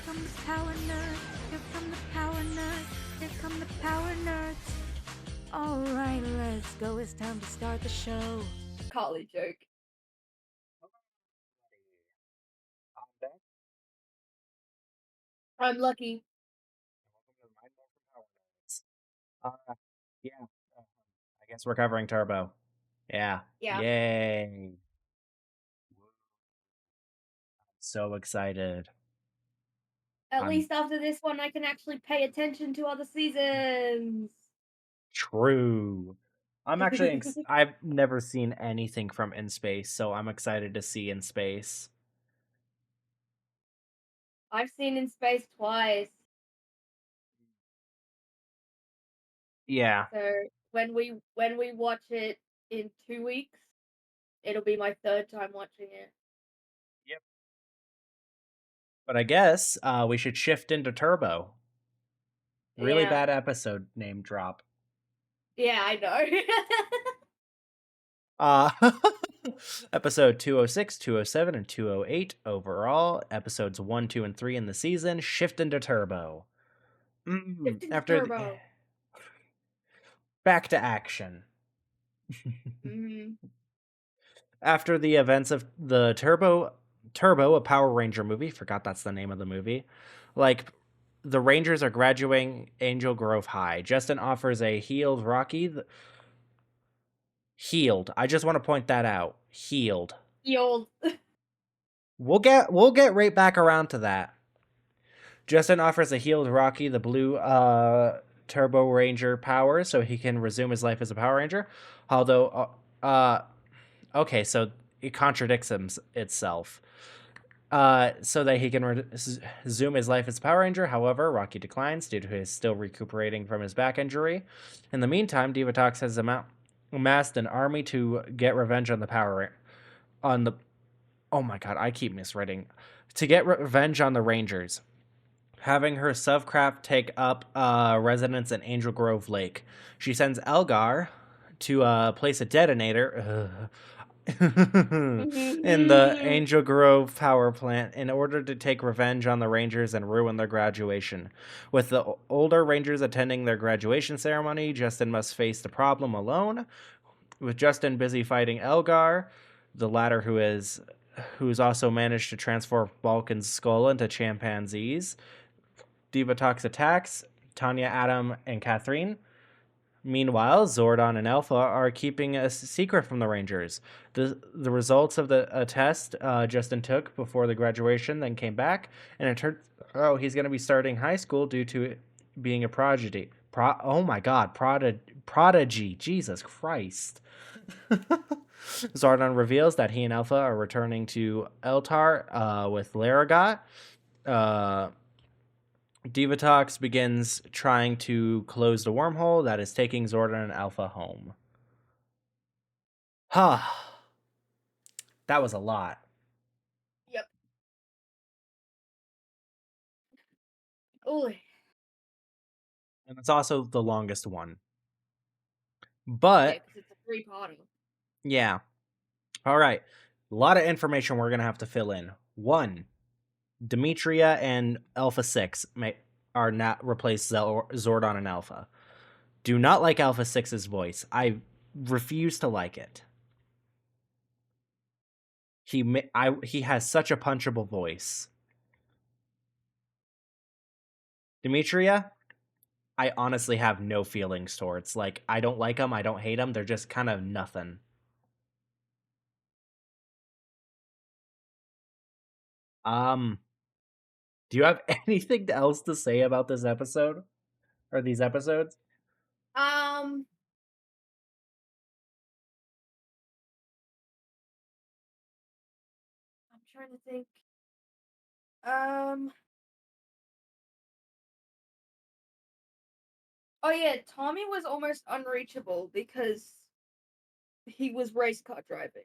come the power nerds. Here come the power nerds. Here come the power nerds. All right, let's go. It's time to start the show. Carly joke. I'm back. I'm lucky. Welcome to Mind Meld from Power Nerds. Yeah. uh, I guess we're covering Turbo. Yeah. Yeah. Yay. So excited. At I'm least after this one, I can actually pay attention to other seasons. true. I've never seen anything from In Space, so I'm excited to see In Space. I've seen In Space twice. Yeah. So when we watch it in 2 weeks, it'll be my third time watching it. Yep. But I guess we should shift into Turbo. Really Yeah. bad episode name drop. Yeah, I know. Uh episode 206, 207, and 208 overall. Episodes 1, 2, and 3 in the season. Shift into Turbo. Shifting to After Turbo. back to action. Mhm. After the events of the Turbo, a Power Ranger movie, forgot that's the name of the movie. Like the Rangers are graduating Angel Grove High. Justin offers a healed Rocky. Healed. I just want to point that out. Healed. The old. We'll get right back around to that. Justin offers a healed Rocky the blue Turbo Ranger power so he can resume his life as a Power Ranger. Although, okay, so it contradicts itself. So that he can resume his life as a Power Ranger. However, Rocky declines due to his still recuperating from his back injury. In the meantime, Divatox has amassed an army to get revenge on the on the. Oh my god, I keep misreading. To get revenge on the Rangers, having her Sovcraft take up residence in Angel Grove Lake. She sends Elgar to place a detonator in the Angel Grove power plant in order to take revenge on the Rangers and ruin their graduation. With the older Rangers attending their graduation ceremony, Justin must face the problem alone. With Justin busy fighting Elgar, the latter who's also managed to transform Balkan's skull into chimpanzees. Divatox attacks Tanya, Adam, and Catherine. Meanwhile, Zordon and Alpha are keeping a secret from the Rangers. The results of the test Justin took before the graduation then came back, and it turned he's going to be starting high school due to it being a prodigy. Oh my God, prodigy! Jesus Christ! Zordon reveals that he and Alpha are returning to Eltar with Laragot. Divatox begins trying to close the wormhole that is taking Zordon and Alpha home. That was a lot. Yep. Ooh. And it's also the longest one. Yeah, But, because it's a three-parter. yeah. All right. A lot of information we're going to have to fill in. One, Demetria and Alpha 6 are not replace Zordon and Alpha. Do not like Alpha 6's voice. I refuse to like it. He has such a punchable voice. Demetria, I honestly have no feelings towards. Like, I don't like them. I don't hate them. They're just kind of nothing. Do you have anything else to say about this episode or these episodes? Um. I'm trying to think. Um. Oh yeah, Tommy was almost unreachable because he was race car driving.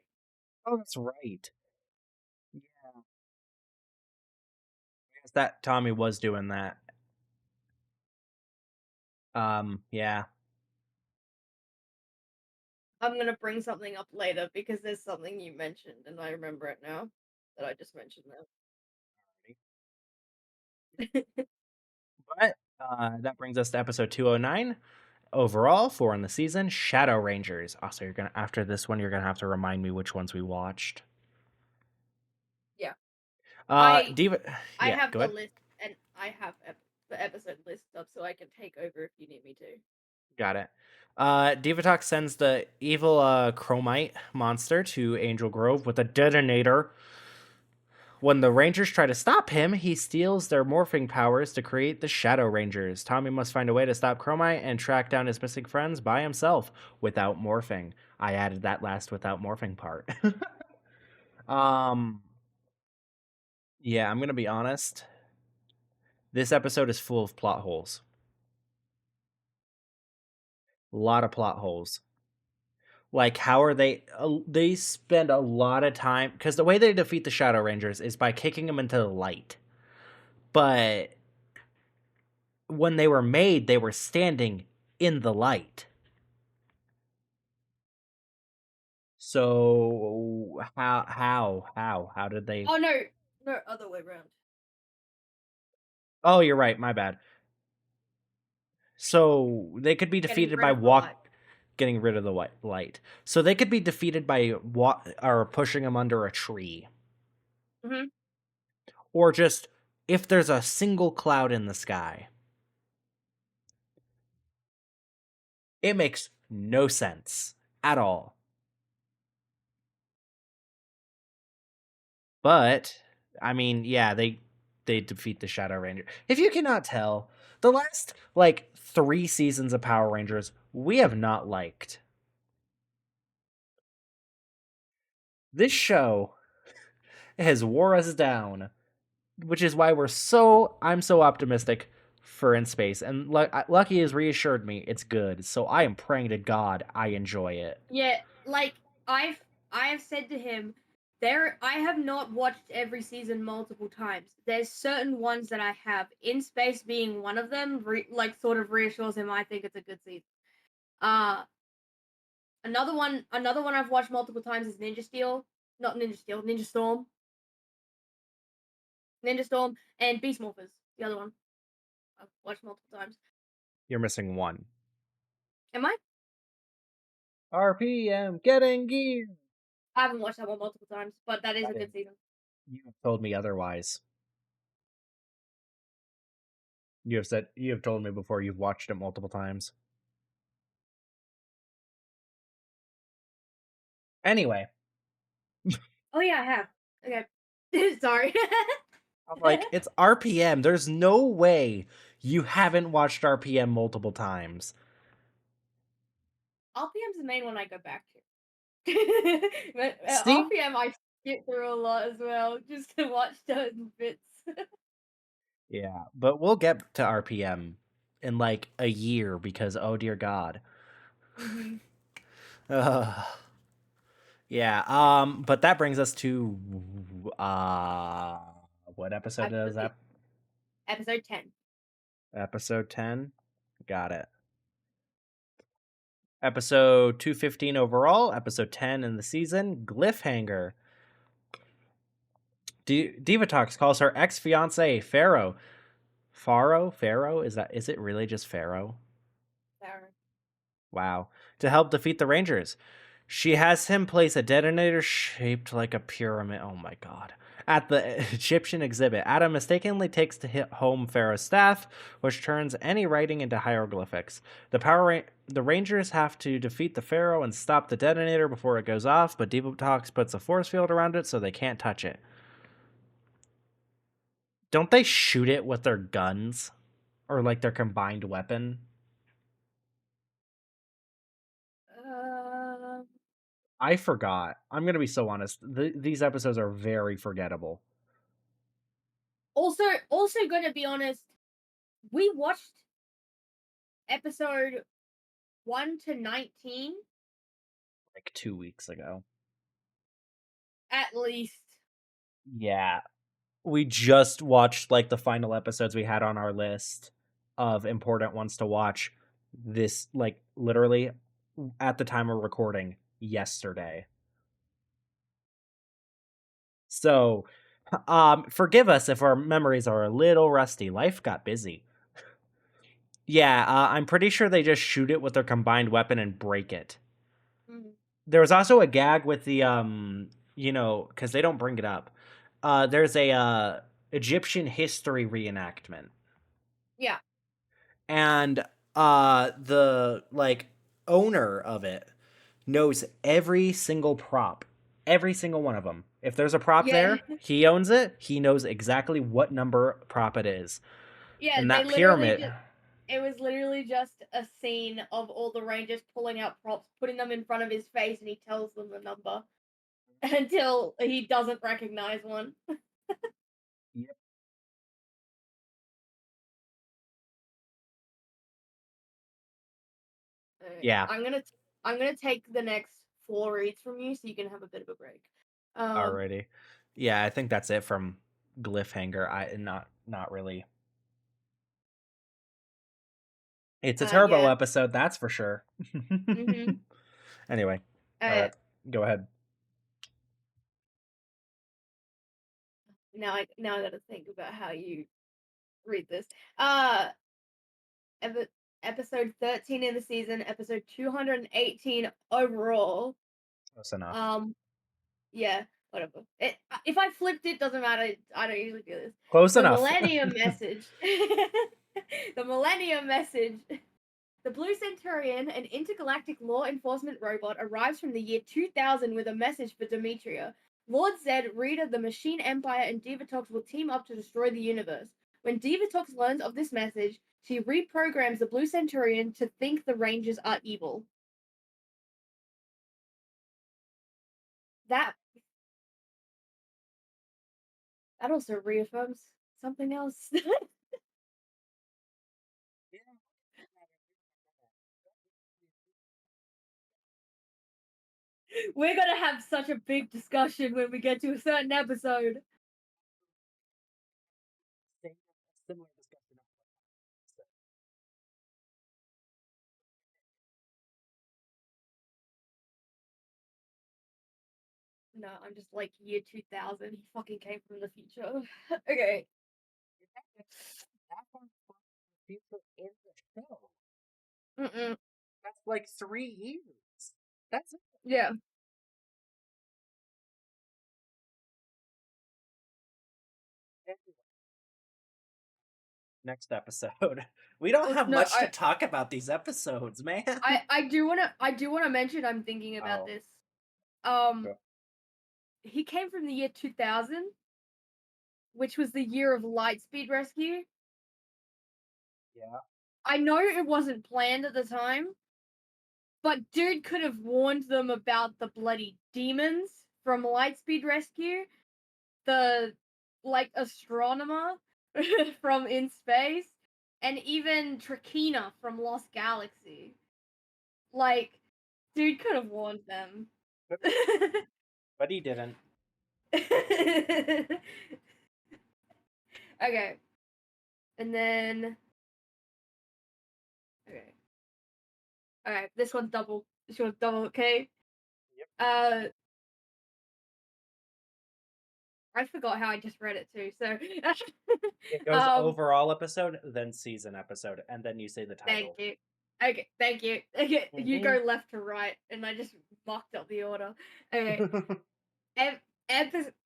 Oh, that's right. Yeah, I guess that Tommy was doing that. Yeah. I'm gonna bring something up later because there's something you mentioned and I remember it now that I just mentioned now. But that brings us to episode 209. Overall, 4 in the season, Shadow Rangers. Also, you're gonna after this one, you're gonna have to remind me which ones we watched. Yeah. Diva. I Yeah, have go the ahead. list, and I have the episode list up, so I can take over if you need me to. Got it. Divatox sends the evil Chromite monster to Angel Grove with a detonator. When the Rangers try to stop him, he steals their morphing powers to create the Shadow Rangers. Tommy must find a way to stop Chromite and track down his missing friends by himself without morphing. I added that last without morphing part. um, yeah, I'm gonna be honest. This episode is full of plot holes. A lot of plot holes. Like, how are they spend a lot of time because the way they defeat the Shadow Rangers is by kicking them into the light. But when they were made, they were standing in the light. So how did they? Oh no, other way around. Oh, you're right. My bad. So they could be Getting defeated rid by of the light. getting rid of the white light. So they could be defeated by or pushing them under a tree, Mhm. or just if there's a single cloud in the sky. It makes no sense at all. But I mean, yeah, they defeat the Shadow Ranger. If you cannot tell, the last like 3 seasons of Power Rangers we have not liked. This show has wore us down, which is why I'm so optimistic for In Space, and Lucky has reassured me it's good. So I am praying to God I enjoy it. Yeah, like I have said to him, I have not watched every season multiple times. There's certain ones that I have. In Space being one of them, like sort of reassures him I think it's a good season. Uh another one I've watched multiple times is Ninja Steel. Not Ninja Steel, Ninja Storm. Ninja Storm and Beast Morphers, the other one. I've watched multiple times. You're missing one. Am I? RPM getting gear. I haven't watched that one multiple times, but that is a That is- good season. You have told me otherwise. You have told me before you've watched it multiple times. Anyway, Oh yeah, I have. Okay. Sorry. I'm like, it's RPM. There's no way you haven't watched RPM multiple times. RPM's the main one I go back to. But See? RPM I skip through a lot as well, just to watch certain bits. Yeah, but we'll get to RPM in like a year because oh dear God. Mhm. Ugh. Yeah, but that brings us to what episode is that? Episode 10. Episode 10. Got it. Episode 215 overall, episode 10 in the season, Glyphhanger. Divatox calls her ex-fiance Pharaoh. Pharaoh? Is it really just Pharaoh? Sorry. Wow. To help defeat the Rangers. She has him place a detonator shaped like a pyramid. Oh my god. At the Egyptian exhibit, Adam mistakenly takes to hit home Pharaoh's staff, which turns any writing into hieroglyphics. The Rangers have to defeat the Pharaoh and stop the detonator before it goes off, but Divatox puts a force field around it so they can't touch it. Don't they shoot it with their guns? Or like their combined weapon? Um, I forgot. I'm gonna be so honest. These episodes are very forgettable. also gonna be honest, we watched episode 1 to 19 Like 2 weeks ago. at least. Yeah. We just watched like the final episodes we had on our list of important ones to watch this like literally at the time of recording yesterday. So Forgive us if our memories are a little rusty. Life got busy. Yeah, I'm pretty sure they just shoot it with their combined weapon and break it. Mhm. There was also a gag with the because they don't bring it up. There's a Egyptian history reenactment, Yeah. and the like owner of it knows every single prop, every single one of them. If there's a prop Yeah. there, he owns it. He knows exactly what number prop it is. Yeah, And they that literally pyramid, just it was literally just a scene of all the Rangers pulling out props, putting them in front of his face, and he tells them the number until he doesn't recognize one. Yep. Alright, Yeah, I'm gonna take the next 4 reads from you so you can have a bit of a break. Um, already. Yeah, I think that's it from Glyffhanger. Not really. It's a turbo yeah. episode, that's for sure. Mhm. Anyway, all Uh, right, go ahead. now I gotta think about how you read this. Uh, epi- episode 13 in the season, episode 218 overall. Close enough. Um, yeah, whatever. If I flipped it, doesn't matter. I don't usually do this. Close The enough. Millennium Message. The Millennium Message. The Blue Centurion, an intergalactic law enforcement robot, arrives from the year 2000 with a message for Demetria. Lord Zed, Rita, the Machine Empire, and Divatox will team up to destroy the universe. When Divatox learns of this message, she reprograms the Blue Centurion to think the Rangers are evil. That that also reaffirms something else. We're gonna have such a big discussion when we get to a certain episode. Similar discussion. No, I'm just like year 2000. He fucking came from the future. Okay. That one's future in the show. Mm-mm. That's like 3 years. That's it. Yeah. Next episode. We don't have No, much to talk about these episodes, man. I do wanna mention I'm thinking about Oh, this. Um, go- he came from the year 2000, which was the year of Lightspeed Rescue. yeah. I know it wasn't planned at the time, but dude could have warned them about the bloody demons from Lightspeed Rescue, the like astronomer from In Space, and even Trakina from Lost Galaxy. Like, dude could have warned them. But he didn't. Okay, and then okay, all right. This one's double. This one's double. Okay. Yep. Uh, I forgot how I just read it too. So, It goes um, overall episode, then season episode, and then you say the thank title. you. Okay, thank you. Okay, you Hmm. go left to right, and I just mocked up the order. Okay,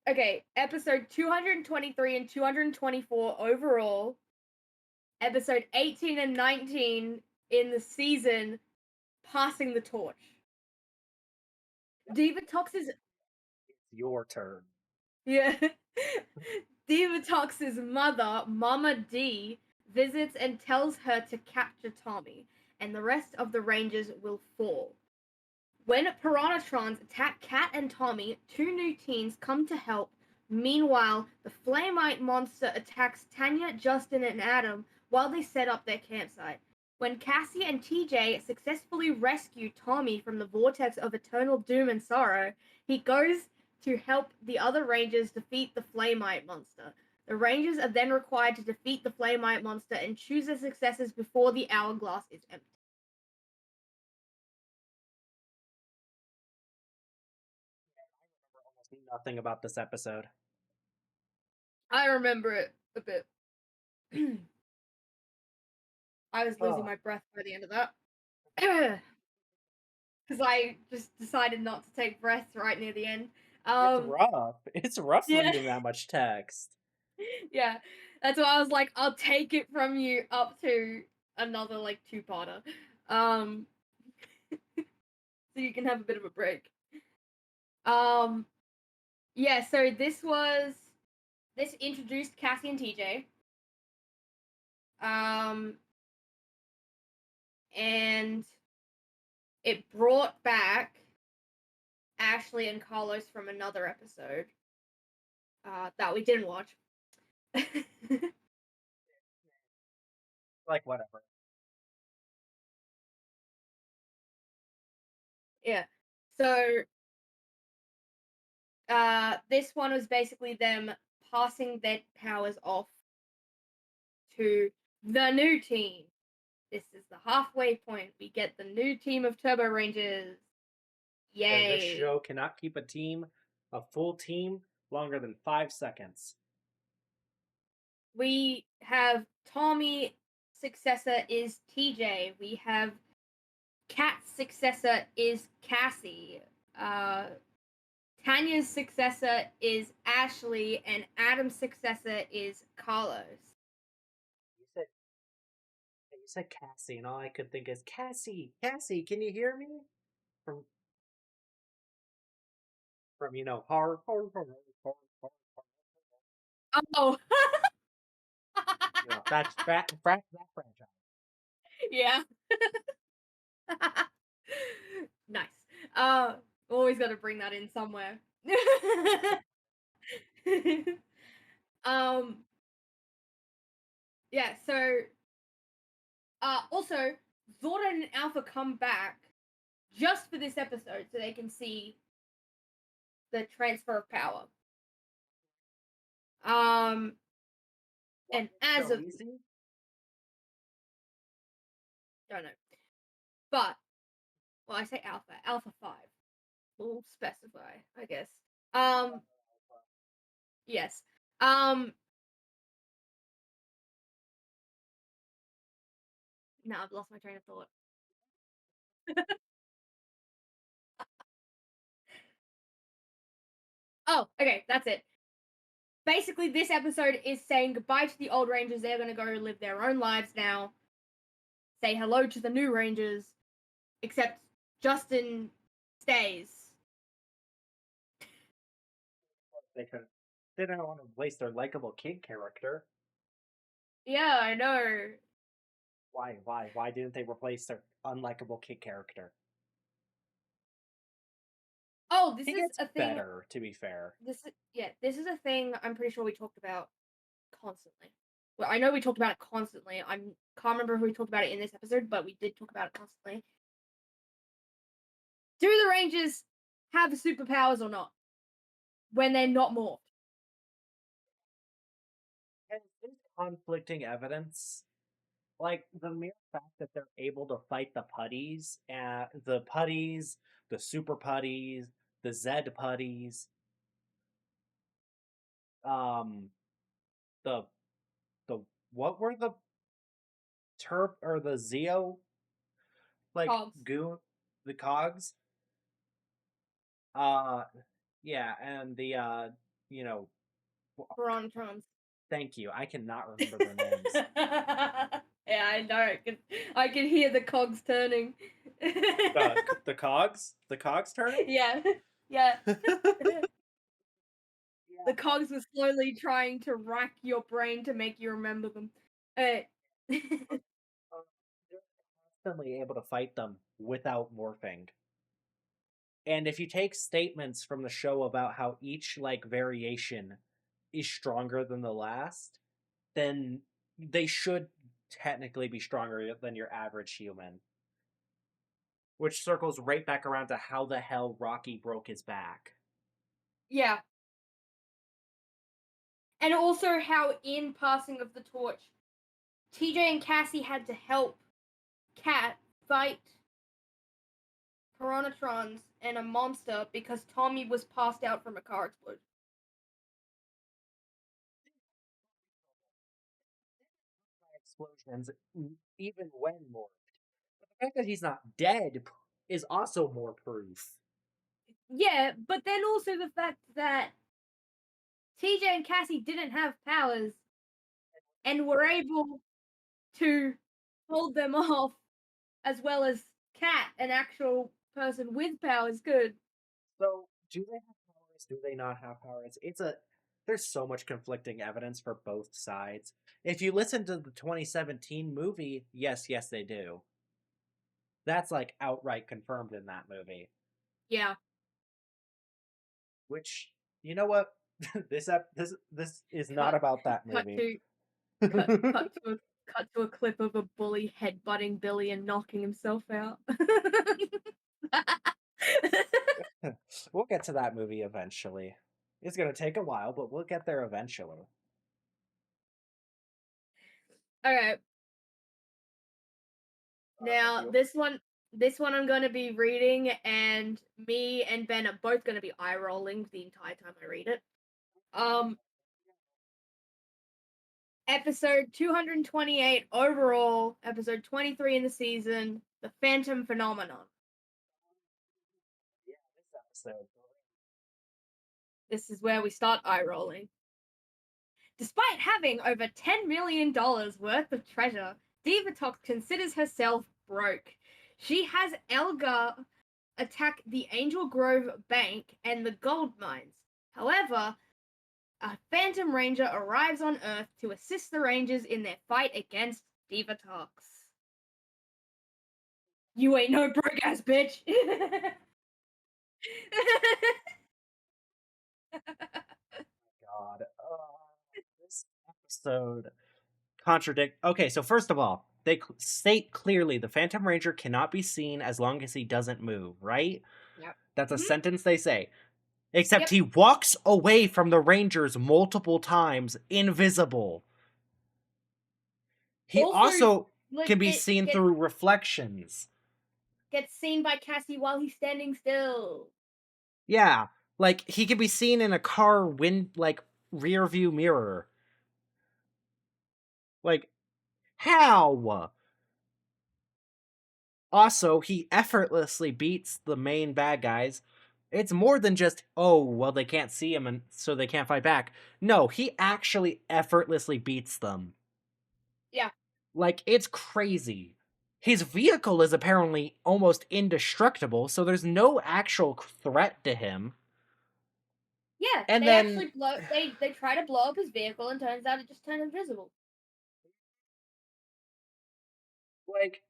okay, episode 223 and 224 overall. Episode 18 and 19 in the season, passing the torch. Divatox's It's your turn. yeah. Divatox's mother, Mama D, visits and tells her to capture Tommy, and the rest of the Rangers will fall. When Piranhatrons attack Cat and Tommy, two new teens come to help. Meanwhile, the Flamite monster attacks Tanya, Justin, and Adam while they set up their campsite. When Cassie and TJ successfully rescue Tommy from the vortex of eternal doom and sorrow, he goes to help the other Rangers defeat the Flamite monster. The Rangers are then required to defeat the Flamite monster and choose their successors before the hourglass is empty. I remember almost nothing about this episode. I remember it a bit. I was losing Oh, my breath by the end of that. Because I just decided not to take breaths right near the end. it's Um, rough. It's rough yeah, reading that much text. yeah. That's why I was like, I'll take it from you up to another like two-parter, um, so you can have a bit of a break. Um, yeah. So this introduced Cassie and TJ. Um, and it brought back Ashley and Carlos from another episode that we didn't watch. Like, whatever. Yeah. So this one was basically them passing their powers off to the new team. This is the halfway point. We get the new team of Turbo Rangers. And this Yay. show cannot keep a full team, longer than 5 seconds. We have Tommy successor is TJ. We have Kat's successor is Cassie. Tanya's successor is Ashley, and Adam's successor is Carlos. You said you said Cassie, and all I could think is Cassie, Cassie, can you hear me? From horror, Oh, that franchise. yeah. Nice. Uh, always got to bring that in somewhere. um, yeah. So, also, Zordon and Alpha come back just for this episode, so they can see the transfer of power. Um, What and is as so of easy? don't know, but well, I say Alpha, Alpha 5. We'll specify, I guess. Um, yes. Now I've lost my train of thought. Oh, okay, that's it. Basically, this episode is saying goodbye to the old Rangers. They're going to go live their own lives now. Say hello to the new Rangers, except Justin stays. They could. They don't want to waste their likable kid character. Yeah, I know. Why didn't they replace their unlikable kid character? Oh, this He is gets a thing. better, to be fair. This is a thing. I'm pretty sure we talked about constantly. Well, I know we talked about it constantly. I can't remember if we talked about it in this episode, but we did talk about it constantly. Do the Rangers have superpowers or not when they're not morphed? And there's conflicting evidence. Like the mere fact that they're able to fight the super putties, the Zed putties, um, the the what were the Terp or the Zeo like Cogs, goon the cogs? Uh yeah, and the you know Piranhatrons. thank you. I cannot remember their names. Yeah, I know. I can hear the cogs turning. The cogs? The cogs turning? Yeah, yeah. Yeah. The cogs were slowly trying to rack your brain to make you remember them. They're constantly able to fight them without morphing. And if you take statements from the show about how each like variation is stronger than the last, then they should technically be stronger than your average human. Which circles right back around to how the hell Rocky broke his back. Yeah. And also how in passing of the torch, TJ and Cassie had to help Kat fight Piranhatrons and a monster because Tommy was passed out from a car explosion. explosions even when morphed. But the fact that he's not dead is also more proof. Yeah, but then also the fact that TJ and Cassie didn't have powers and were able to hold them off, as well as Kat, an actual person with powers, could. So, do they have powers? Do they not have powers? There's so much conflicting evidence for both sides. If you listen to the 2017 movie, yes, they do. That's like outright confirmed in that movie. Yeah. Which, you know what? this is not about that movie. Cut to a clip of a bully headbutting Billy and knocking himself out. We'll get to that movie eventually. It's gonna take a while, but we'll get there eventually. Okay. Now this one I'm gonna be reading, and me and Ben are both gonna be eye rolling the entire time I read it. Episode 228 overall, episode 23 in the season, The Phantom Phenomenon. Yeah, this episode. This is where we start eye rolling. Despite having over $10 million worth of treasure, Divatox considers herself broke. She has Elgar attack the Angel Grove Bank and the gold mines. However, a Phantom Ranger arrives on Earth to assist the Rangers in their fight against Divatox. You ain't no broke ass bitch. God. This episode contradict. Okay, so first of all, they state clearly the Phantom Ranger cannot be seen as long as he doesn't move, right? Yep. That's a sentence they say. Except he walks away from the Rangers multiple times, invisible. He also can be seen through reflections. Gets seen by Cassie while he's standing still. Yeah, like he can be seen in a car rear view mirror. Like, how? Also, he effortlessly beats the main bad guys. It's more than just, oh, well, they can't see him and so they can't fight back. No, he actually effortlessly beats them. Yeah. Like, it's crazy. His vehicle is apparently almost indestructible, so there's no actual threat to him. Yeah, and they try to blow up his vehicle, and turns out it just turned invisible. Like,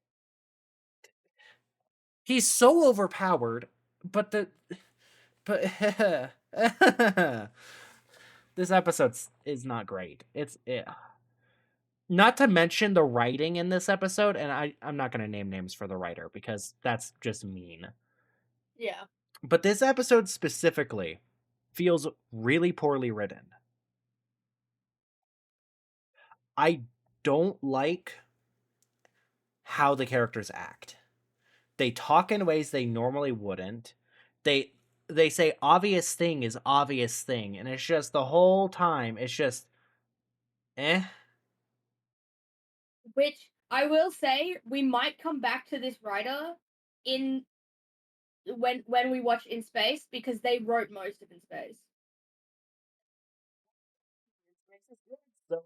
he's so overpowered, but this episode is not great. Not to mention the writing in this episode, and I'm not going to name names for the writer because that's just mean. Yeah. But this episode specifically feels really poorly written. I don't like how the characters act. They talk in ways they normally wouldn't. They say obvious thing is obvious thing, and it's just the whole time it's just Which I will say, we might come back to this writer when we watch In Space, because they wrote most of In Space. So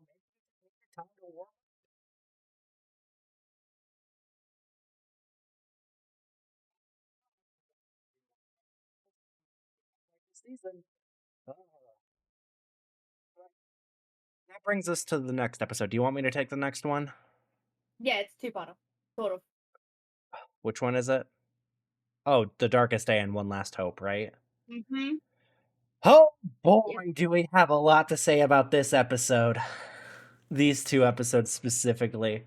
time to work. Season. That brings us to the next episode. Do you want me to take the next one? Yeah, it's two-parter, sort of. Which one is it? Oh, The Darkest Day and One Last Hope, right? Mm-hmm. Oh boy, do we have a lot to say about this episode. These two episodes specifically.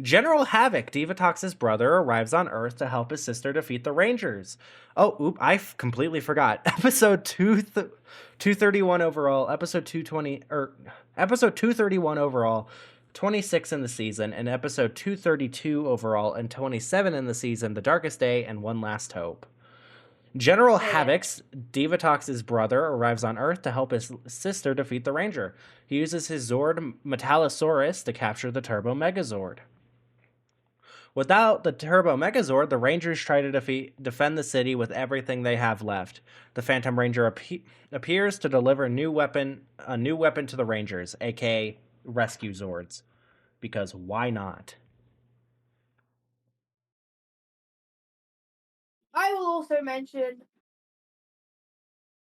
General Havoc, Divatox's brother, arrives on Earth to help his sister defeat the Rangers. Oh, I completely forgot. Episode 231 overall, episode 231 overall, 26 in the season, and episode 232 overall and 27 in the season, The Darkest Day and One Last Hope. General So yeah. Havix, Divatox's brother, arrives on Earth to help his sister defeat the Ranger. He uses his Zord Metallosaurus to capture the Turbo Megazord. Without the Turbo Megazord, the Rangers try to defend the city with everything they have left. The Phantom Ranger appears to deliver a new weapon to the Rangers, aka Rescue Zords. Because why not? I will also mention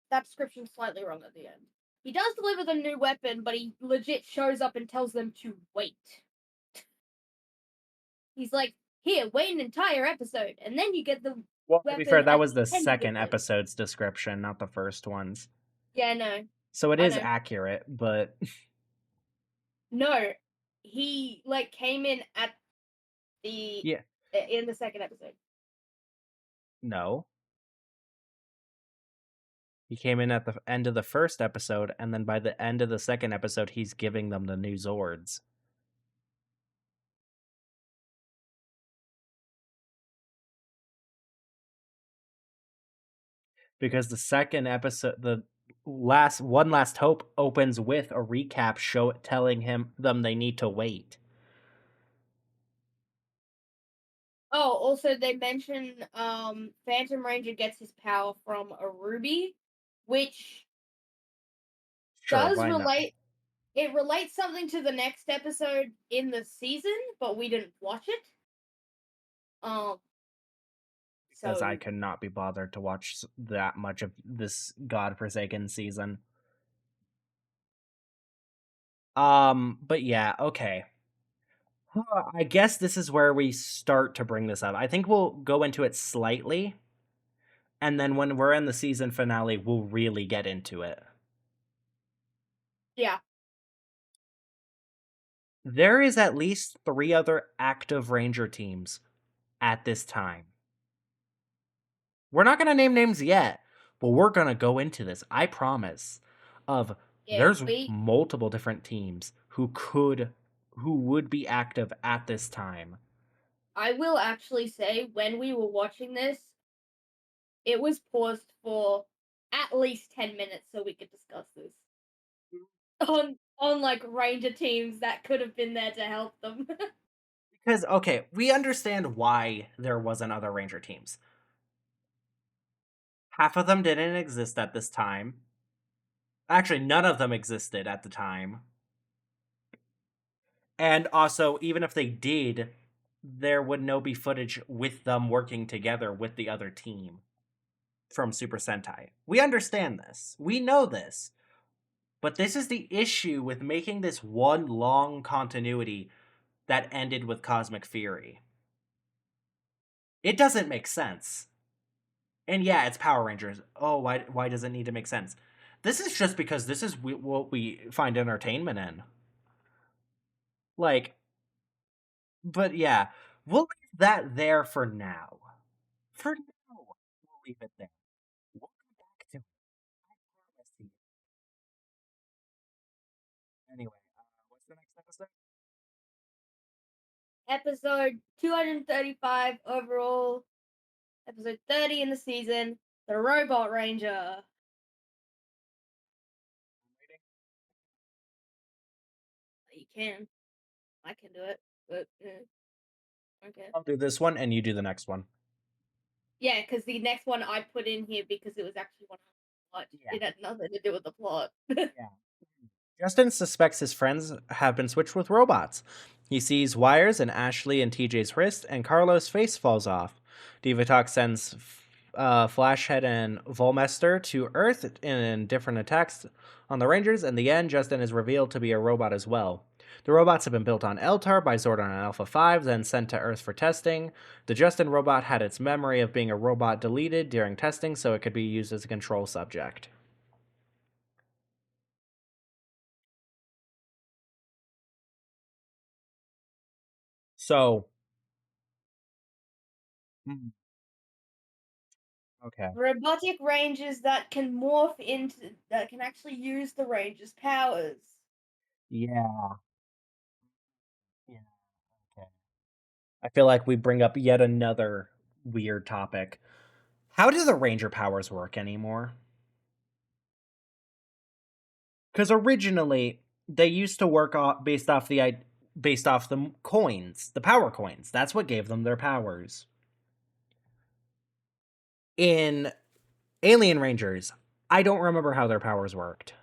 that description's slightly wrong at the end. He does deliver the new weapon, but he legit shows up and tells them to wait. He's like, here, wait an entire episode, and then you get the Well, to be fair, weapon that at was the the end of the second episode. episode's description, not the first one's. Yeah, no. So it I is know. accurate, but No. He came in at the yeah, in the second episode. no. He came in at the end of the first episode, and then by the end of the second episode, he's giving them the new Zords. Because the second episode, the last hope opens with a recap show telling them they need to wait. Oh, also they mention Phantom Ranger gets his power from a ruby, which Sure, does why not? relate. It relates something to the next episode in the season, but we didn't watch it. Because I So could not be bothered to watch that much of this godforsaken season. But yeah, okay. I guess this is where we start to bring this up. I think we'll go into it slightly, and then when we're in the season finale, we'll really get into it. yeah, There is at least 3 other active Ranger teams at this time. We're not going to name names yet, but we're going to go into this, I promise, of there's multiple different teams who would be active at this time. I will actually say when we were watching this, it was paused for at least 10 minutes so we could discuss this. On like Ranger teams that could have been there to help them. Because, okay, we understand why there wasn't other Ranger teams. Half of them didn't exist at this time. Actually, none of them existed at the time. And also, even if they did, there would no be footage with them working together with the other team from Super Sentai. We understand this. We know this. But this is the issue with making this one long continuity that ended with Cosmic Fury. It doesn't make sense. And yeah, it's Power Rangers. Oh, why does it need to make sense? This is just because this is what we find entertainment in. Like, but yeah, we'll leave that there for now. For now, we'll leave it there. We'll come back to it. I promise you. Anyway, what's the next episode? Episode 235 overall. Episode 30 in the season. The Robot Ranger. You can. I can do it. But okay. I'll do this one, and you do the next one. Yeah, because the next one I put in here because it was actually one of the plot. Yeah. It had nothing to do with the plot. Yeah. Justin suspects his friends have been switched with robots. He sees wires in Ashley and TJ's wrist, and Carlos' face falls off. Divatox sends Flashhead and Volmester to Earth in different attacks on the Rangers. In the end, Justin is revealed to be a robot as well. The robots have been built on Eltar by Zordon and Alpha 5, then sent to Earth for testing. The Justin robot had its memory of being a robot deleted during testing, so it could be used as a control subject. So, okay. Robotic Rangers that can morph into, that can actually use the Rangers' powers. Yeah. Yeah. Okay. I feel like we bring up yet another weird topic. How do the ranger powers work anymore? Because originally they used to work based off the coins, the power coins. That's what gave them their powers. In Alien Rangers, I don't remember how their powers worked.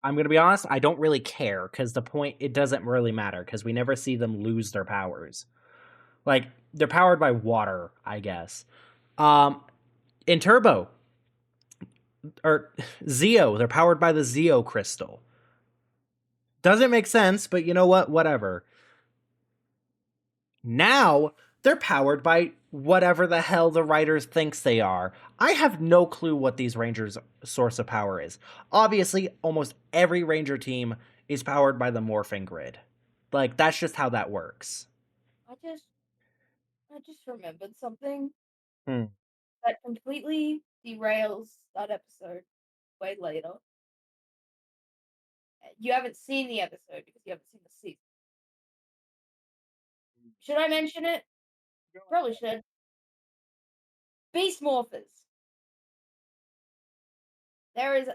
I'm going to be honest, I don't really care because it doesn't really matter because we never see them lose their powers. Like, they're powered by water, I guess. In Turbo, or Zeo, they're powered by the Zeo crystal. Doesn't make sense, but you know what? Whatever. Now, they're powered by whatever the hell the writers thinks they are. I have no clue what these Rangers' source of power is. Obviously, almost every Ranger team is powered by the morphing grid. Like, that's just how that works. I just remembered something Hmm. that completely derails that episode way later. You haven't seen the episode because you haven't seen the season. Should I mention it? Probably should. Beast Morphers. There is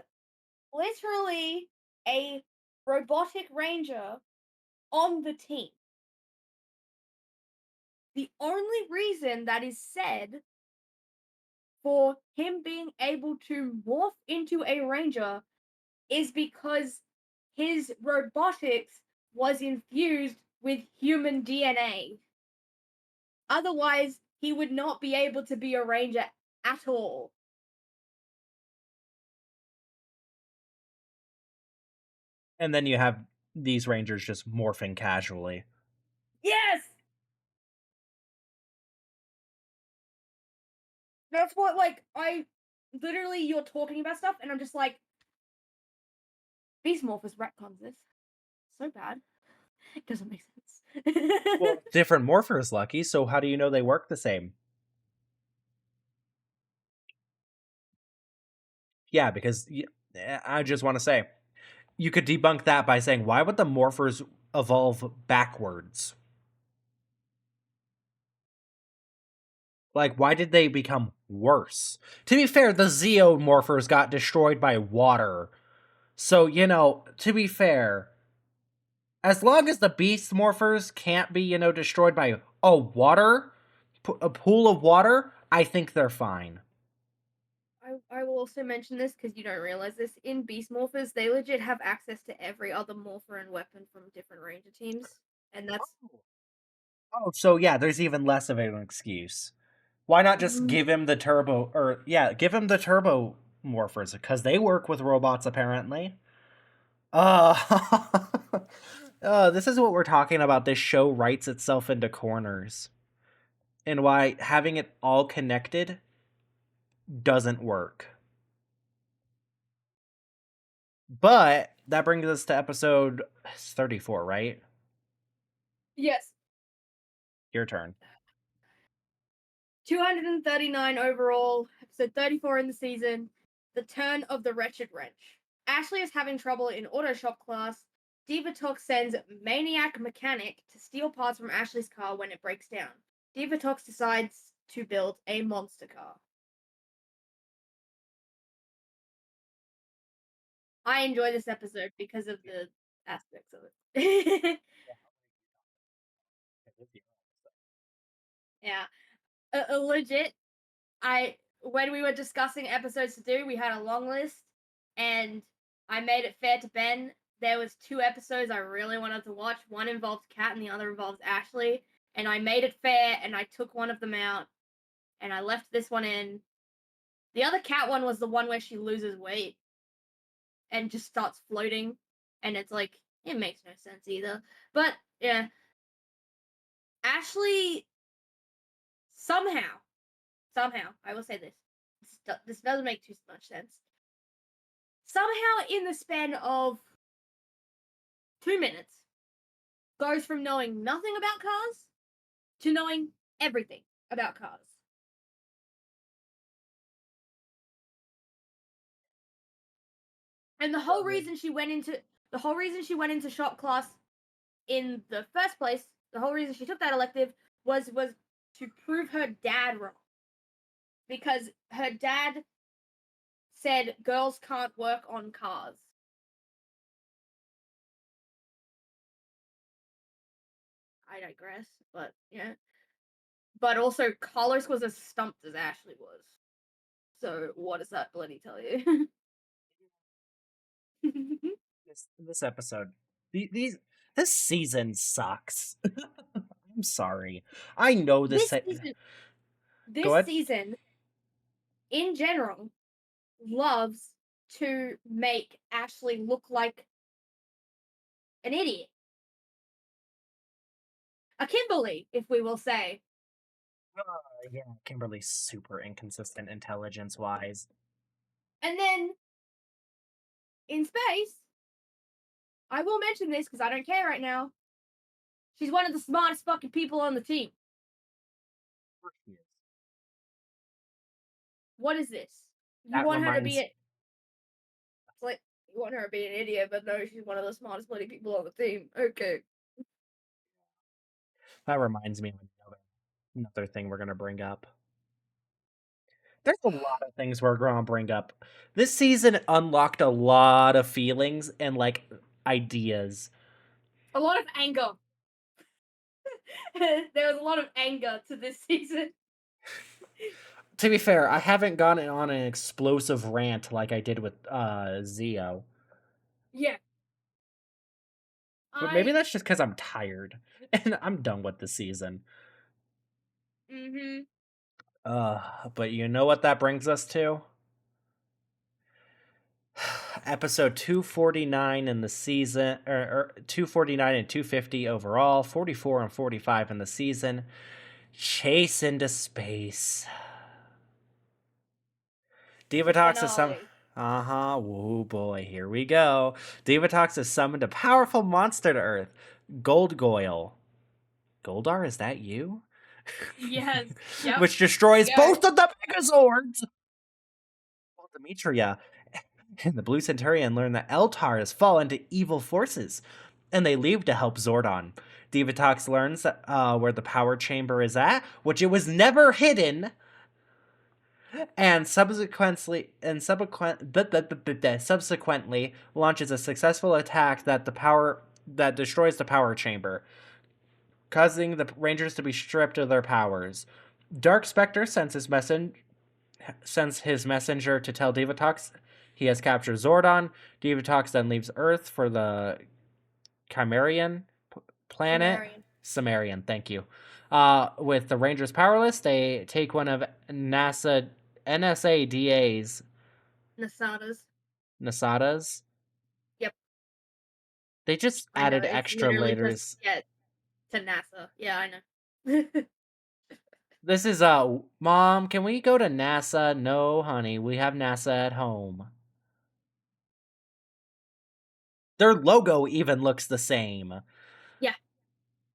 literally a robotic ranger on the team. The only reason that is said for him being able to morph into a ranger is because his robotics was infused with human DNA. Otherwise, he would not be able to be a ranger at all. And then you have these Rangers just morphing casually. Yes! That's what, literally, you're talking about stuff, and I'm just like, Beast Morphers retcons this. So bad. It doesn't make sense. Well, different morphers, Lucky, so how do you know they work the same? Yeah, because I just want to say, you could debunk that by saying, why would the morphers evolve backwards? Like, why did they become worse? To be fair, the Zeomorphers got destroyed by water. So, to be fair, as long as the Beast Morphers can't be, destroyed by a pool of water, I think they're fine. I will also mention this because you don't realize this. In Beast Morphers, they legit have access to every other morpher and weapon from different Ranger teams. And that's. Oh, so yeah, there's even less of an excuse. Why not just give him the give him the turbo morphers, because they work with robots apparently. Uh, this is what we're talking about. This show writes itself into corners. And why having it all connected doesn't work. But that brings us to episode 34, right? Yes. Your turn. 239 overall, episode 34 in the season. The Turn of the Wretched Wrench. Ashley is having trouble in auto shop class. Divatox sends Maniac Mechanic to steal parts from Ashley's car when it breaks down. Divatox decides to build a monster car. I enjoy this episode because of the aspects of it. Yeah. Legit, when we were discussing episodes to do, we had a long list, and I made it fair to Ben. There was 2 episodes I really wanted to watch. One involved Kat and the other involves Ashley, and I made it fair, and I took one of them out, and I left this one in. The other Kat one was the one where she loses weight and just starts floating, and it's like, it makes no sense either. But yeah, Ashley somehow, I will say this doesn't make too much sense. Somehow, in the span of 2 minutes, goes from knowing nothing about cars to knowing everything about cars. And the whole reason she went into shop class in the first place, the whole reason she took that elective was to prove her dad wrong, because her dad said girls can't work on cars. I digress, but yeah. But also, Carlos was as stumped as Ashley was. So what does that bloody tell you? This episode, this season sucks. I'm sorry. I know this Go this ahead. season, in general, loves to make Ashley look like an idiot. A Kimberly, if we will say. Yeah, Kimberly's super inconsistent intelligence-wise. And then, in space, I will mention this because I don't care right now. She's one of the smartest fucking people on the team. What is this? You want her to be like, you want her to be an idiot, but no, she's one of the smartest bloody people on the team. Okay. That reminds me of another thing we're gonna bring up. There's a lot of things we're gonna bring up. This season unlocked a lot of feelings and like ideas. A lot of anger. There was a lot of anger to this season. To be fair, I haven't gone on an explosive rant like I did with Zio. Yeah. But maybe that's just because I'm tired and I'm done with the season. Mm-hmm. But you know what that brings us to? Episode 249 in the season, or 249 and 250 overall, 44 and 45 in the season. Chase into space. Divatox is some. Whoa boy, here we go. Divatox has summoned a powerful monster to Earth, Goldgoyle. Goldar, is that you? Yes. Yep. Which destroys both of the Megazords. Well, Demetria and the Blue Centurion learn that Eltar has fallen to evil forces, and they leave to help Zordon. Divatox learns where the power chamber is at, which it was never hidden, and subsequently launches a successful attack that destroys the power chamber, causing the Rangers to be stripped of their powers. Dark Spectre sends his messenger to tell Divatox he has captured Zordon. Divatox then leaves Earth for the Chimerian planet. Cimmerian, thank you. With the Rangers powerless, they take one of NSADA's Nasadas. Yep. They just added extra letters. Yeah, to NASA. Yeah, I know. This is Mom, can we go to NASA? No, honey, we have NASA at home. Their logo even looks the same. Yeah.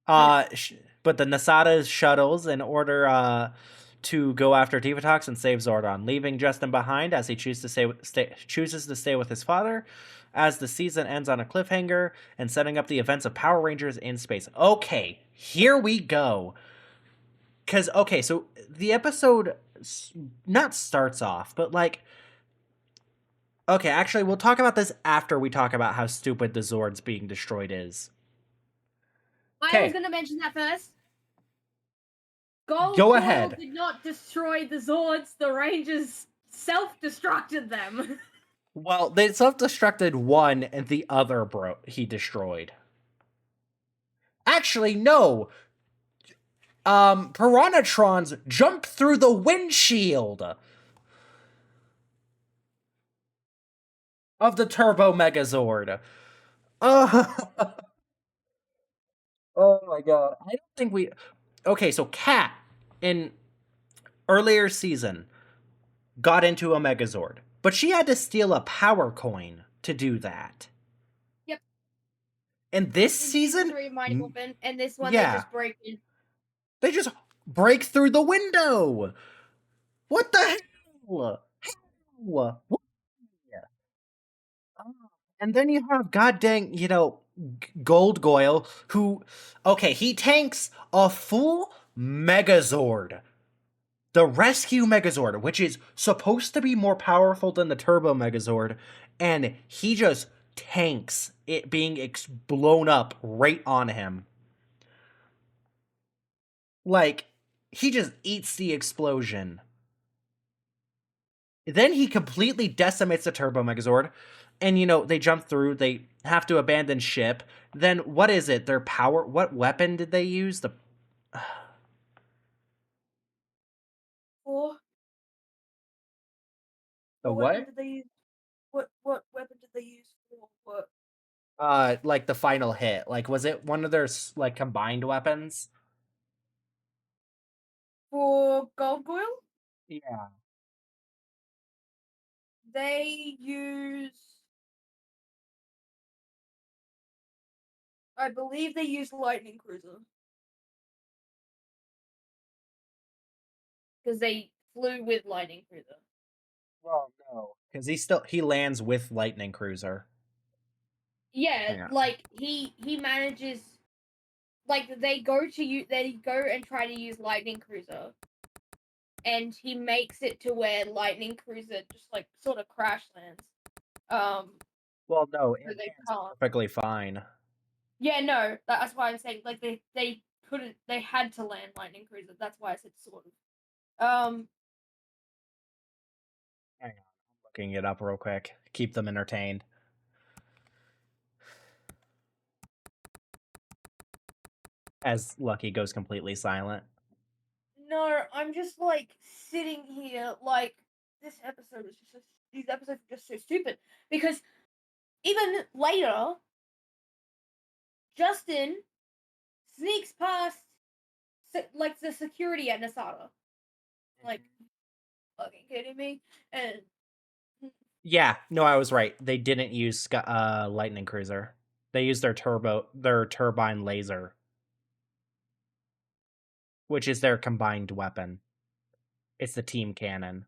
But the Nasada shuttles in order to go after Divatox and save Zordon, leaving Justin behind as he chooses to stay with his father. As the season ends on a cliffhanger and setting up the events of Power Rangers in space. Okay, here we go. So the episode not starts off, but like. Okay, actually, we'll talk about this after we talk about how stupid the Zords being destroyed is. I was going to mention that first. Go ahead. Did not destroy the Zords. The Rangers self-destructed them. Well, they self-destructed one, and the other he destroyed. Actually, no. Piranhatrons jumped through the windshield of the Turbo Megazord. Oh my god. I don't think we... Okay, so Kat, in earlier season, got into a Megazord. But she had to steal a power coin to do that. Yep. And this season... And this one, they just break in. They just break through the window! What the hell? What? And then you have goddamn, Goldgoyle, who, okay, he tanks a full Megazord. The Rescue Megazord, which is supposed to be more powerful than the Turbo Megazord, and he just tanks it being blown up right on him. Like, he just eats the explosion. Then he completely decimates the Turbo Megazord, and they jump through, they have to abandon ship. Then what is it? Their power, what weapon did they use? Or The what weapon what? did they use? What weapon did they use for what? Like the final hit. Like, was it one of their like combined weapons? For Gargoyle, Yeah. they use. I believe they use Lightning Cruiser because they flew with Lightning Cruiser. Well, no, because he lands with Lightning Cruiser. Yeah, Hang on. like he manages. Like they go and try to use Lightning Cruiser, and he makes it to where Lightning Cruiser just like sort of crash lands. Well, no, it So they lands can't. perfectly fine. Yeah, no, that's why I'm saying like they couldn't. They had to land Lightning Cruiser. That's why I said sort of. Hang on, I'm looking it up real quick. Keep them entertained. As Lucky goes completely silent. No, I'm just like sitting here like this episode was just these episodes are just so stupid because even later Justin sneaks past like the security at Nasada. Like fucking kidding me? And Yeah, no, I was right. They didn't use Lightning Cruiser. They used their turbine laser, which is their combined weapon. It's the team cannon.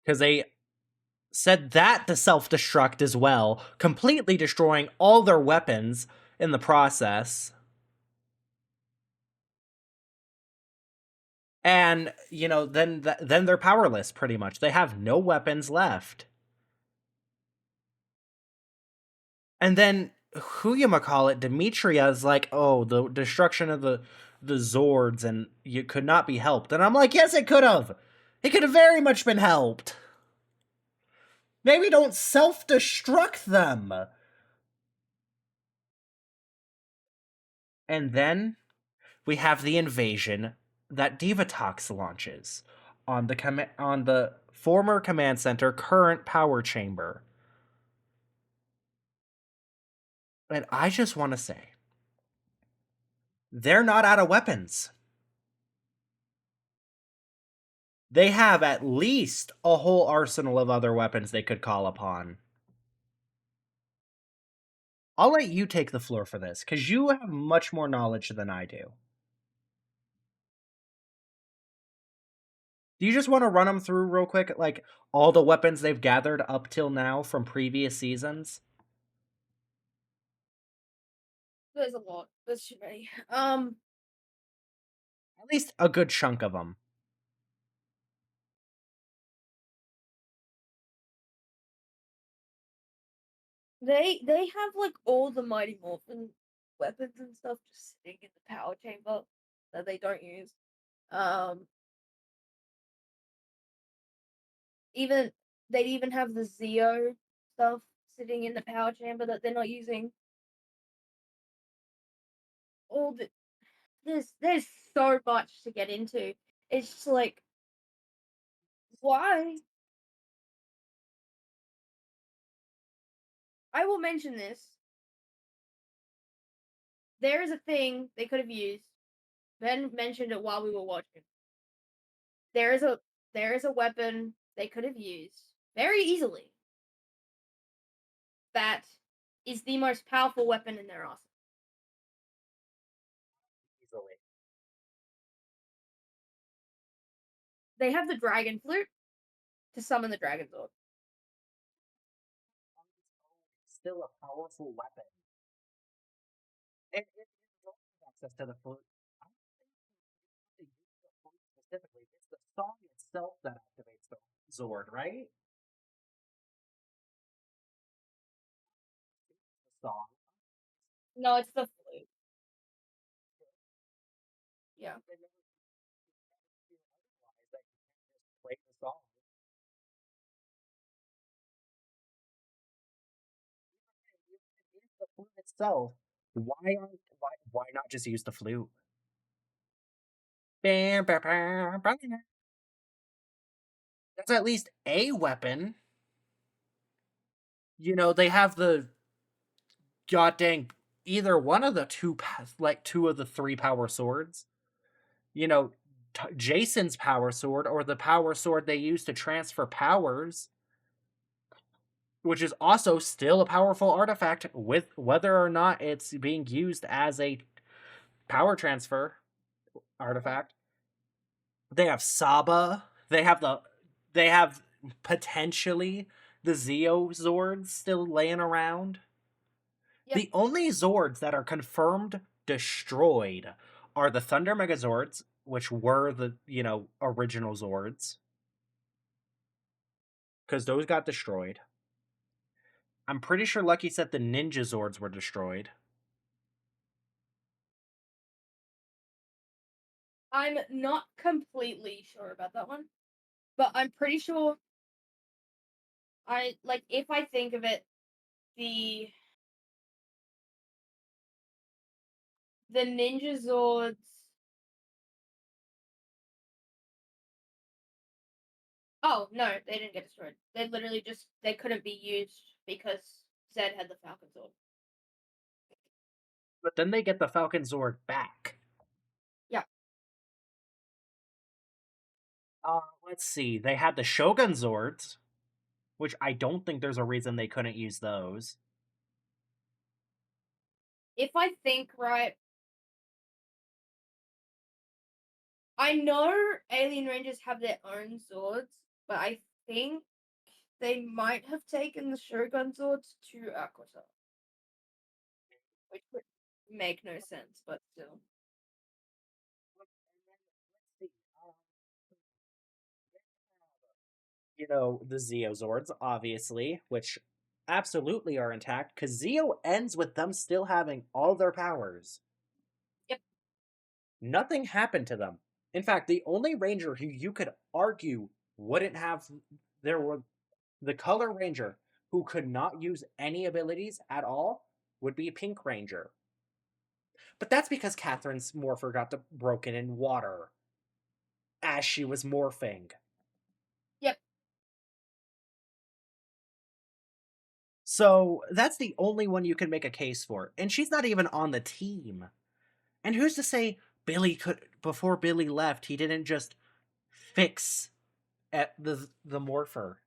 Because they said that to self-destruct as well, completely destroying all their weapons in the process. And then they're powerless pretty much. They have no weapons left. And then who you call it, Demetria is like, "Oh, the destruction of the Zords, and you could not be helped." And I'm like, "Yes, it could have. It could have very much been helped. Maybe don't self-destruct them." And then we have the invasion that Divatox launches on the former command center, current power chamber. And I just want to say, they're not out of weapons. They have at least a whole arsenal of other weapons they could call upon. I'll let you take the floor for this, because you have much more knowledge than I do. Do you just want to run them through real quick, like all the weapons they've gathered up till now from previous seasons? there's a lot. There's too many. At least a good chunk of them. They have like all the Mighty Morphin weapons and stuff just sitting in the power chamber that they don't use. Um, even they even have the Zeo stuff sitting in the power chamber that they're not using. All the there's so much to get into. It's just like why? I will mention this. There is a thing they could have used. Ben mentioned it while we were watching. There is a weapon they could have used very easily. That is the most powerful weapon in their arsenal. Easily. They have the dragon flute to summon the dragon sword. still a powerful weapon. And if you don't have access to the flute, I don't think you have to use the flute specifically. It's the song itself that activates the Zord, right? The song. No, it's the flute. Yeah. And then you otherwise that you can't just play the song. Even if it is the flute itself, why not just use the flute? That's at least a weapon. You know, they have the god dang either one of the two of the three power swords. You know, Jason's power sword or the power sword they use to transfer powers, which is also still a powerful artifact with whether or not it's being used as a power transfer artifact. They have Saba. They have potentially the Zeo Zords still laying around. Yep. The only Zords that are confirmed destroyed are the Thunder Megazords, which were the, original Zords. Because those got destroyed. I'm pretty sure Lucky said the Ninja Zords were destroyed. I'm not completely sure about that one, but I'm pretty sure. If I think of it, the Ninja Zords. Oh no, they didn't get destroyed. They literally they couldn't be used because Zed had the Falcon Sword. But then they get the Falcon Zord back. Yeah. Let's see. They had the Shogun Zords, which I don't think there's a reason they couldn't use those. If I think right, I know Alien Rangers have their own Zords, but I think they might have taken the Shogun Zords to Aquatar. Which would make no sense, but still. The Zeo Zords, obviously, which absolutely are intact, because Zeo ends with them still having all their powers. Yep. Nothing happened to them. In fact, the only Ranger who you could argue wouldn't have the Color Ranger who could not use any abilities at all would be Pink Ranger. But that's because Catherine's morpher got broken in water as she was morphing. Yep. So that's the only one you can make a case for. And she's not even on the team. And who's to say before Billy left, he didn't just fix at the morpher?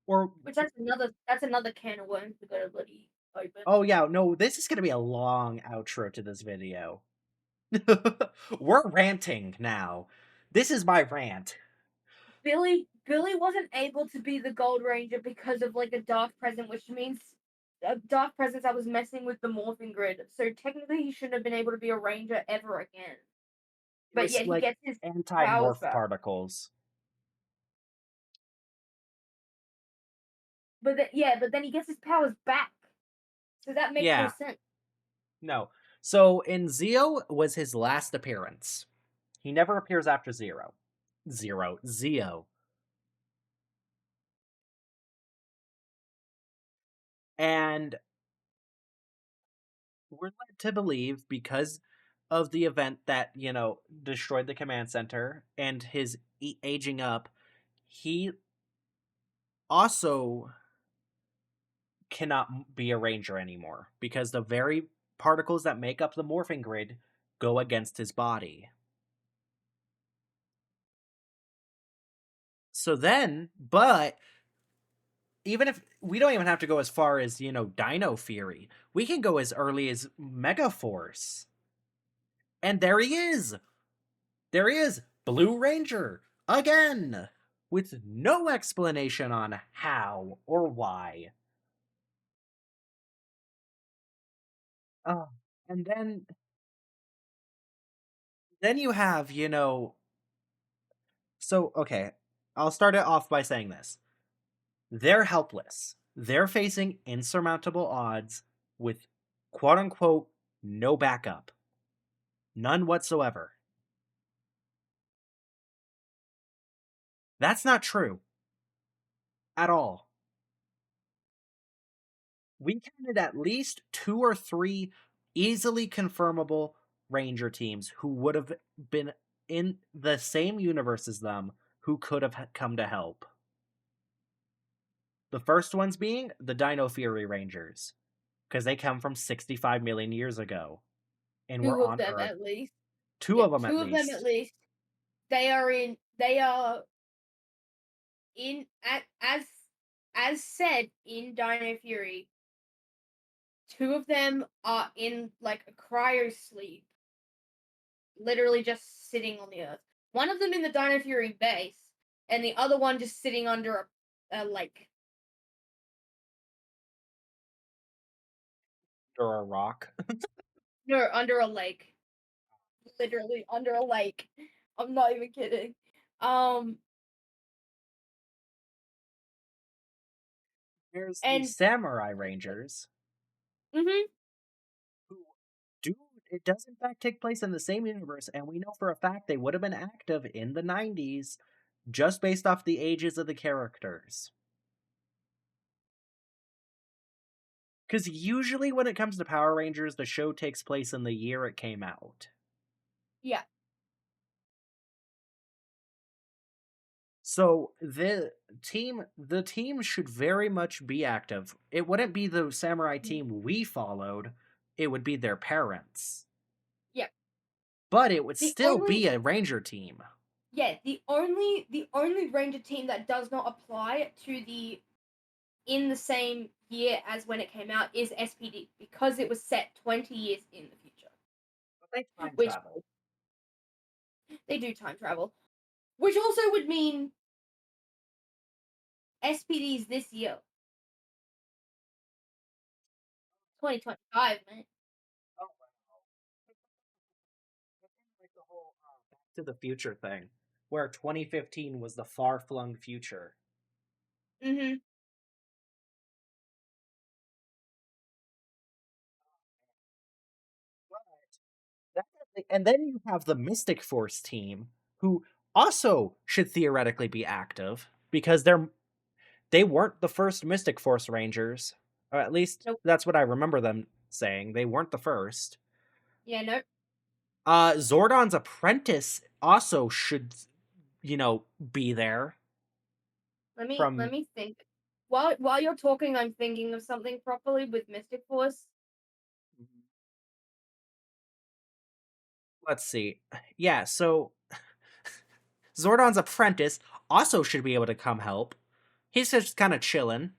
Or Which that's another can of worms we gotta bloody open. Oh yeah, no, this is gonna be a long outro to this video. We're ranting now. This is my rant. Billy wasn't able to be the Gold Ranger because of a dark presence, which means a dark presence that was messing with the morphing grid. So technically, he shouldn't have been able to be a ranger ever again. But yet he gets his anti-morph particles. But then he gets his powers back. So that makes no sense. No. So in Zeo was his last appearance. He never appears after Zeo. And we're led to believe, because of the event that, destroyed the command center and his aging up, he also cannot be a ranger anymore because the very particles that make up the morphing grid go against his body. So then, but even if we don't even have to go as far as, Dino Fury, we can go as early as Megaforce. And there he is. There he is, Blue Ranger, again, with no explanation on how or why. Oh, and then you have, so okay, I'll start it off by saying this. They're helpless. They're facing insurmountable odds with quote unquote no backup. None whatsoever. That's not true. At all. We counted at least 2 or 3 easily confirmable Ranger teams who would have been in the same universe as them who could have come to help. The first ones being the Dino Fury Rangers, because they come from 65 million years ago and were Two of on them Earth. at least. Two Yeah, of them at two of them at least. least. They are in as said in Dino Fury. Two of them are in like a cryo sleep, literally just sitting on the earth. One of them in the Dino Fury base, and the other one just sitting under a lake. Or a rock. No, under a lake. Literally under a lake. I'm not even kidding. There's the And Samurai Rangers, mhm. who do it does in fact take place in the same universe, and we know for a fact they would have been active in the 90s just based off the ages of the characters. Because usually when it comes to Power Rangers, the show takes place in the year it came out. Yeah. So the team should very much be active. It wouldn't be the Samurai team we followed, it would be their parents. Yeah. But it would The still only be a Ranger team. Yeah, the only Ranger team that does not apply to the in the same year as when it came out is SPD because it was set 20 years in the future. But they time Which travel. they do time travel. Which also would mean SPD's this year. 2025, man. Oh wow. Like the whole Back to the Future thing, where 2015 was the far flung future. Mhm. And then you have the Mystic Force team, who also should theoretically be active because they weren't the first Mystic Force Rangers, or at least Nope. that's what I remember them saying. They weren't the first. Yeah, nope. Zordon's apprentice also should, be there. Let From me think. While you're talking, I'm thinking of something properly with Mystic Force. let's see, yeah. So Zordon's apprentice also should be able to come help. He's just kind of chilling.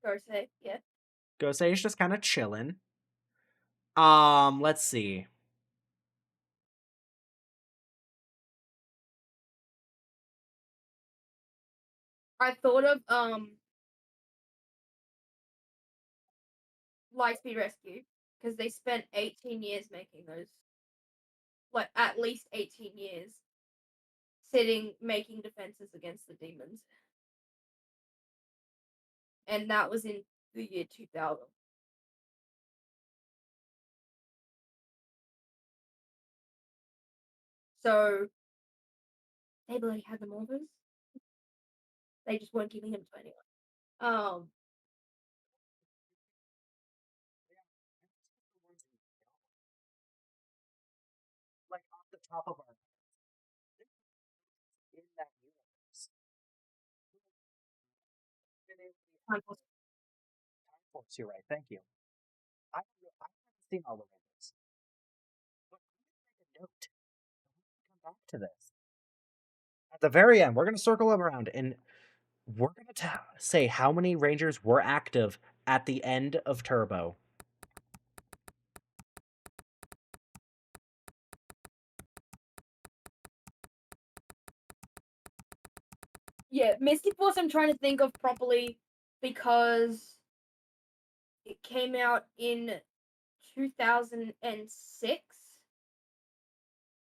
Gosei, yeah. Gosei's just kind of chilling. Let's see. I thought of Lightspeed Rescue because they spent 18 years making those. Like at least 18 years sitting making defenses against the demons. And that was in the year 2000. So they bloody had the Morphers. They just weren't giving him to anyone. Like off the top of our heads, in that universe, Time Force. Time Force, you're right. Thank you. I haven't seen all of this, but I'm gonna make a note. I want to come back to this at the very end. We're gonna circle around and we're gonna say how many Rangers were active at the end of Turbo. Yeah, Mystic Force I'm trying to think of properly because it came out in 2006,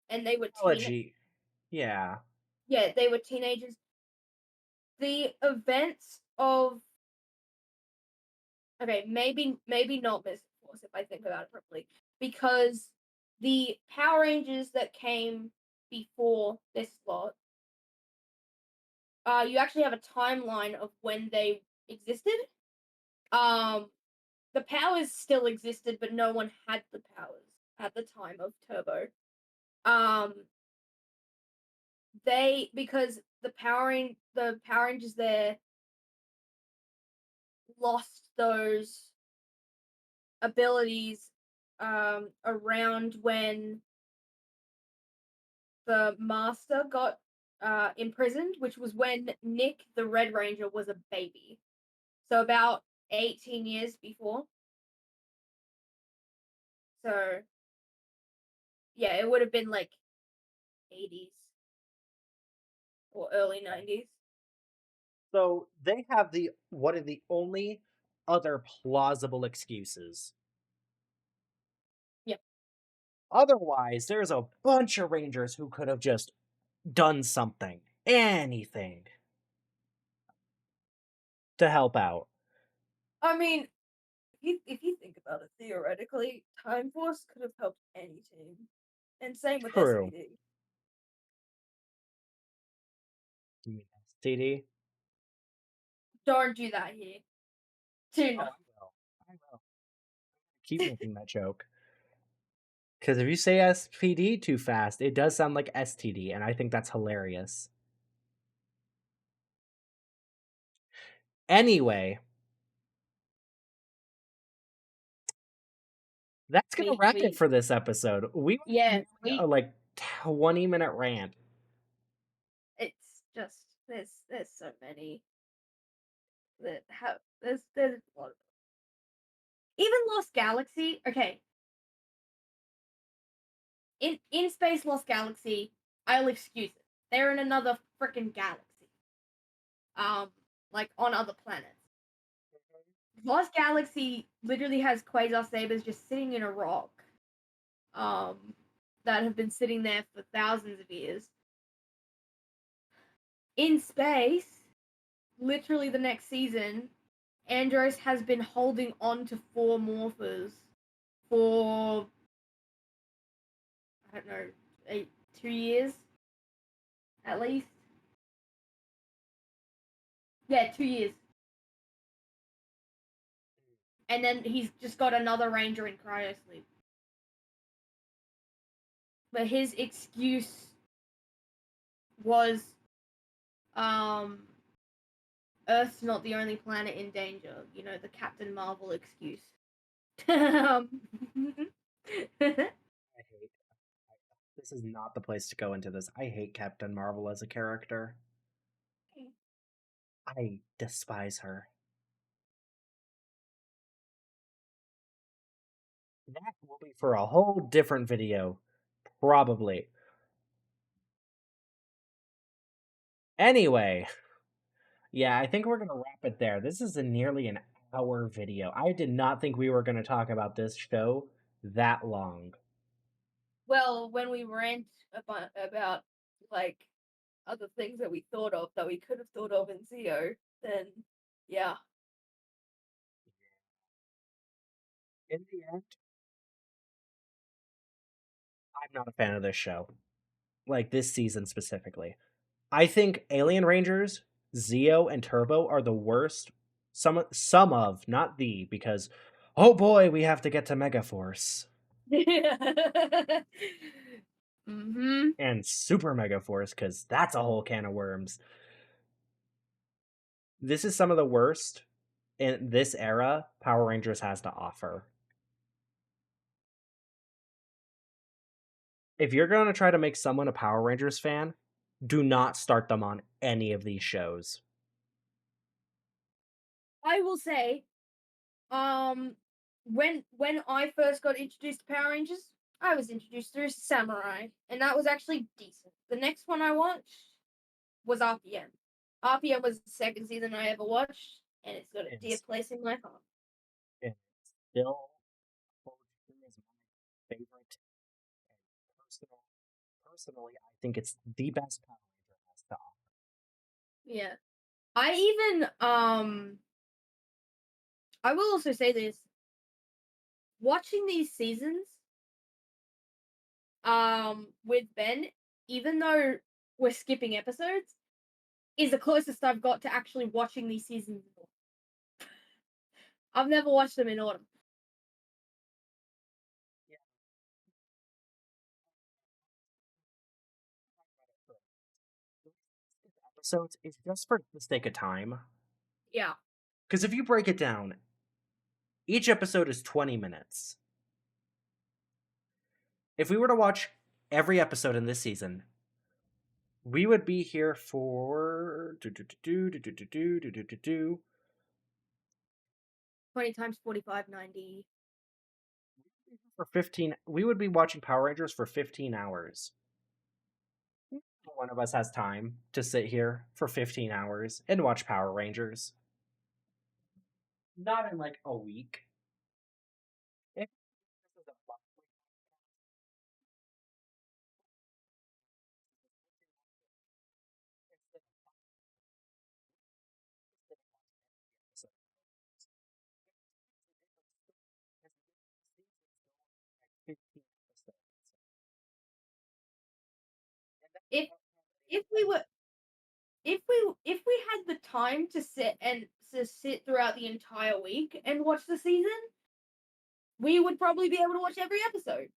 and they were Technology. Yeah. yeah, they were teenagers. The events of okay, maybe not Mystic Force if I think about it properly, because the Power Rangers that came before this lot, you actually have a timeline of when they existed. Um, the powers still existed, but no one had the powers at the time of Turbo. Um, they because the Power Rangers there lost those abilities around when the Master got imprisoned, which was when Nick the Red Ranger was a baby. So about 18 years before. So yeah, it would have been like 80s or early 90s. So they have the one of the only other plausible excuses. Yep. Otherwise, there's a bunch of Rangers who could have just done something, anything, to help out. I mean, if you think about it, theoretically, Time Force could have helped any team, and same with True. SPD. You mean STD? Don't do that here. Do Oh, not. I will. I will. Keep making that joke. Because if you say SPD too fast, it does sound like STD, and I think that's hilarious. Anyway, that's gonna wrap it for this episode. We Yeah, went a like 20-minute rant. it's just there's so many that have there's a lot of even Lost Galaxy. Okay, in space Lost Galaxy, I'll excuse it. They're in another freaking galaxy. Like on other planets. Lost Galaxy literally has quasar sabers just sitting in a rock. That have been sitting there for thousands of years. In space, literally the next season, Andros has been holding on to 4 morphers for I don't know, 2 years at least. Yeah, 2 years. And then he's just got another ranger in cryo sleep. But his excuse was Earth's not the only planet in danger. You know, the Captain Marvel excuse. I hate. This is not the place to go into this. I hate Captain Marvel as a character. I despise her. That will be for a whole different video, probably. Anyway, yeah, I think we're gonna wrap it there. This is a nearly an hour video. I did not think we were gonna talk about this show that long. Well, when we rant about like other things that we thought of that we could have thought of in Zio, then yeah. In the end, I'm not a fan of this show. Like this season specifically. I think Alien Rangers, Zeo, and Turbo are the worst. Some of, not the, because oh boy, we have to get to Megaforce Mm-hmm. and Super Megaforce, because that's a whole can of worms. This is some of the worst in this era Power Rangers has to offer. If you're going to try to make someone a Power Rangers fan, do not start them on any of these shows. I will say, when I first got introduced to Power Rangers, I was introduced through Samurai, and that was actually decent. The next one I watched was RPM. RPM was the second season I ever watched, and it's got a dear It's, place in my heart. it's still personally, I think it's the best Power Ranger has to offer. Yeah. I even I will also say this. Watching these seasons with Ben, even though we're skipping episodes, is the closest I've got to actually watching these seasons in order. I've never watched them in order. Episodes is just for the sake of time. Yeah. Because if you break it down, each episode is 20 minutes. If we were to watch every episode in this season, we would be here for 20 times 45, 90. for 15. We would be watching Power Rangers for 15 hours. One of us has time to sit here for 15 hours and watch Power Rangers. Not in like a week. If this is a monthly If if we were if we had the time to sit throughout the entire week and watch the season, we would probably be able to watch every episode.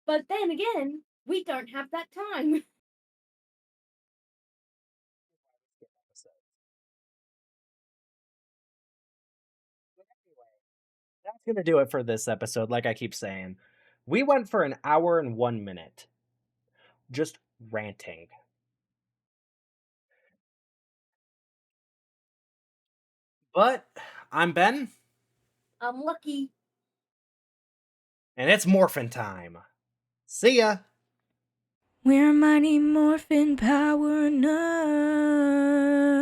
But then again, we don't have that time. That's going to do it for this episode, like I keep saying. We went for an hour and 1 minute. Just ranting. But I'm Ben. I'm lucky. And it's morphin' time. See ya. We're Mighty Morphin Power Nerds.